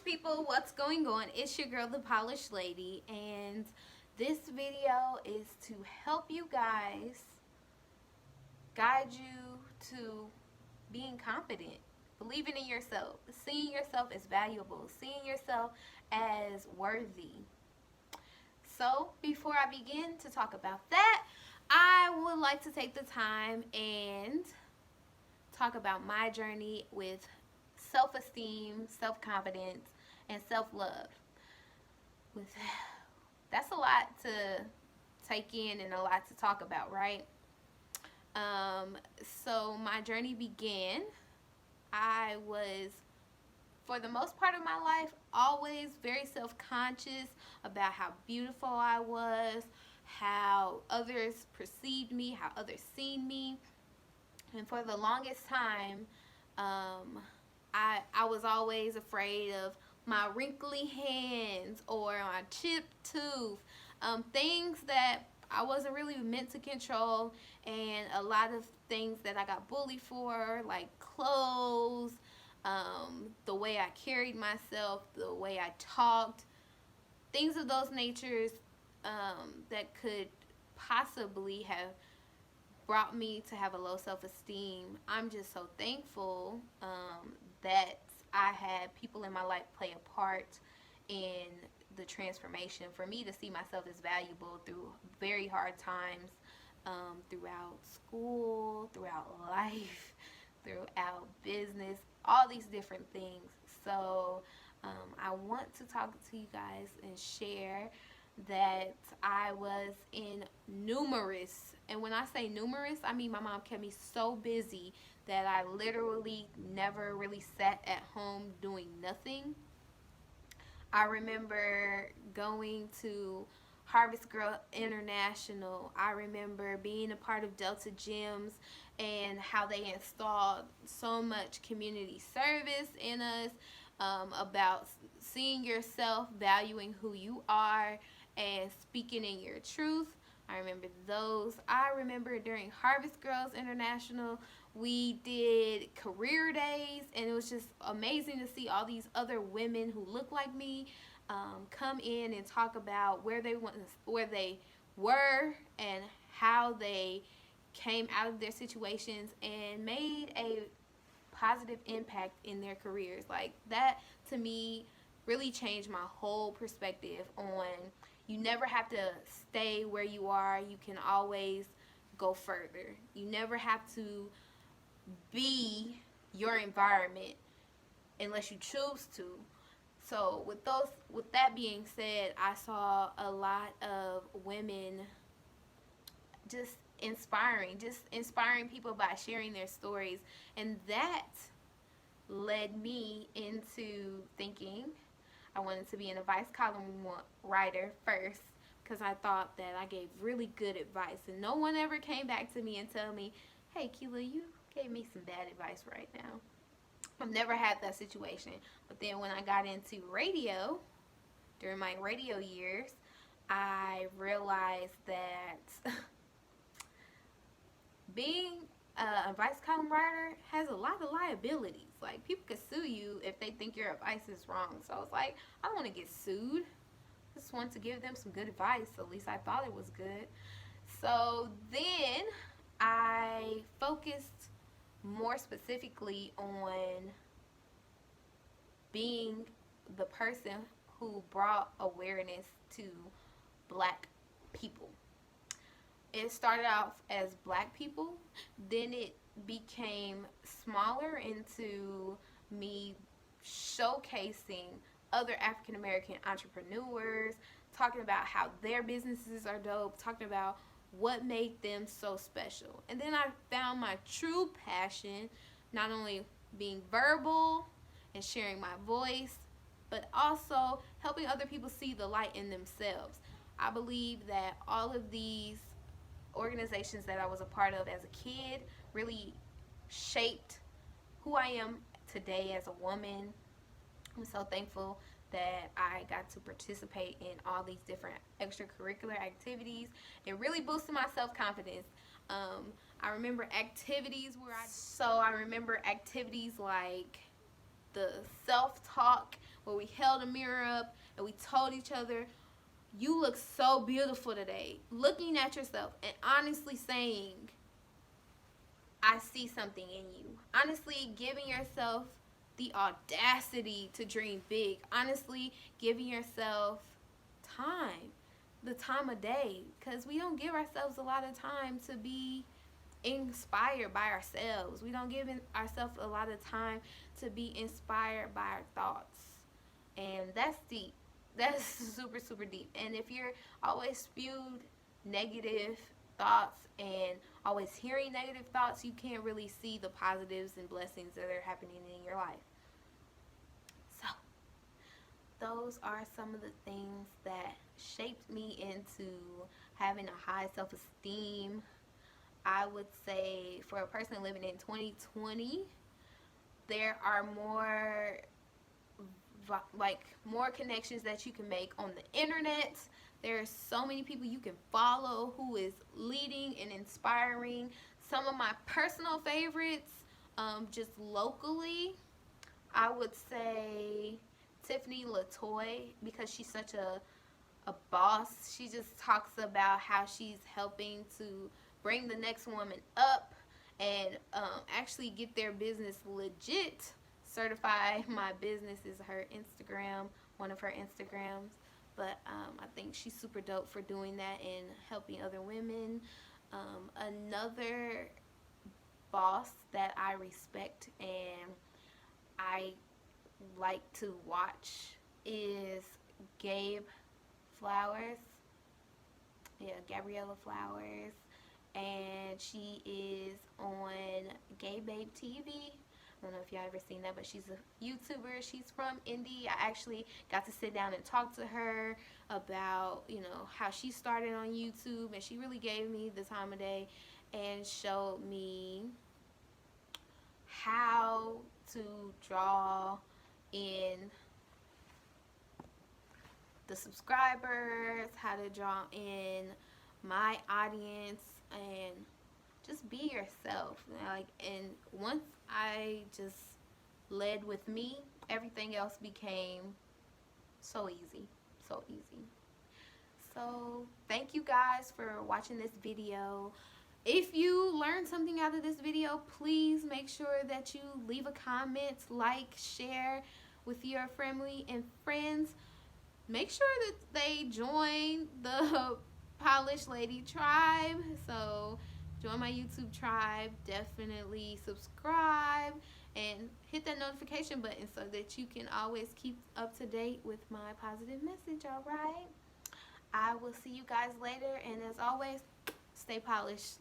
people, what's going on? It's your girl, the Polished Lady, and this video is to help you guys guide you to being confident, believing in yourself, seeing yourself as valuable, seeing yourself as worthy. So, before I begin to talk about that, I would like to take the time and talk about my journey with self esteem, self confidence, and self love. With that's a lot to take in and a lot to talk about, right? So my journey began. I was, for the most part of my life, always very self conscious about how beautiful I was, how others perceived me, how others seen me. And for the longest time, um, I was always afraid of my wrinkly hands or my chipped tooth, things that I wasn't really meant to control, and a lot of things that I got bullied for, like clothes, the way I carried myself, the way I talked, things of those natures that could possibly have brought me to have a low self-esteem. I'm just so thankful that I had people in my life play a part in the transformation for me to see myself as valuable through very hard times, throughout school, throughout life, throughout business, all these different things. So I want to talk to you guys and share that I was in numerous, and when I say numerous, I mean my mom kept me so busy that I literally never really sat at home doing nothing. I remember going to Harvest Girl International. I remember being a part of Delta Gyms and how they installed so much community service in us, about seeing yourself, valuing who you are, and speaking in your truth. I remember those. I remember during Harvest Girls International, we did career days, and it was just amazing to see all these other women who look like me come in and talk about where they were, and how they came out of their situations and made a positive impact in their careers. Like that to me really changed my whole perspective on, you never have to stay where you are. You can always go further. You never have to be your environment unless you choose to. So with that being said, I saw a lot of women just inspiring people by sharing their stories, and that led me into thinking I wanted to be an advice column writer first, because I thought that I gave really good advice, and no one ever came back to me and tell me, "Hey, Keela, you gave me some bad advice right now." I've never had that situation. But then when I got into radio, during my radio years, I realized that being a advice column writer has a lot of liabilities. Like, people could sue you if they think your advice is wrong. So I was like, I don't want to get sued. I just want to give them some good advice. At least I thought it was good. So then I focused more specifically on being the person who brought awareness to black people. It started off as black people, then it became smaller into me showcasing other African American entrepreneurs, talking about how their businesses are dope, talking about what made them so special. And then I found my true passion, not only being verbal and sharing my voice, but also helping other people see the light in themselves. I believe that all of these organizations that I was a part of as a kid really shaped who I am today as a woman. I'm so thankful that I got to participate in all these different extracurricular activities. It really boosted my self-confidence. I remember activities like the self-talk where we held a mirror up and we told each other, you look so beautiful today. Looking at yourself and honestly saying, I see something in you. Honestly, giving yourself the audacity to dream big. Honestly, giving yourself time, the time of day, because we don't give ourselves a lot of time to be inspired by ourselves. We don't give ourselves a lot of time to be inspired by our thoughts. And that's deep. That's super, super deep. And if you're always spewed negative thoughts and always hearing negative thoughts, you can't really see the positives and blessings that are happening in your life. So, those are some of the things that shaped me into having a high self-esteem. I would say for a person living in 2020, there are more connections that you can make on the internet. There are so many people you can follow who is leading and inspiring. Some of my personal favorites, just locally, I would say Tiffany LaToy, because she's such a boss. She just talks about how she's helping to bring the next woman up and actually get their business legit. Certify My Business is her Instagram, one of her Instagrams. But I think she's super dope for doing that and helping other women. Another boss that I respect and I like to watch is Gabe Flowers. Yeah, Gabriella Flowers. And she is on Gay Babe TV. I don't know if y'all ever seen that, but she's a YouTuber. She's from Indy. I actually got to sit down and talk to her about, how she started on YouTube, and she really gave me the time of day and showed me how to draw in the subscribers, how to draw in my audience, and just be yourself. And once I just led with me, everything else became so easy. So thank you guys for watching this video. If you learned something out of this video, please make sure that you leave a comment, like, share with your family and friends. Make sure that they join the Polished Lady Tribe. So join my YouTube tribe. Definitely subscribe and hit that notification button so that you can always keep up to date with my positive message. All right, I will see you guys later, and as always, stay polished.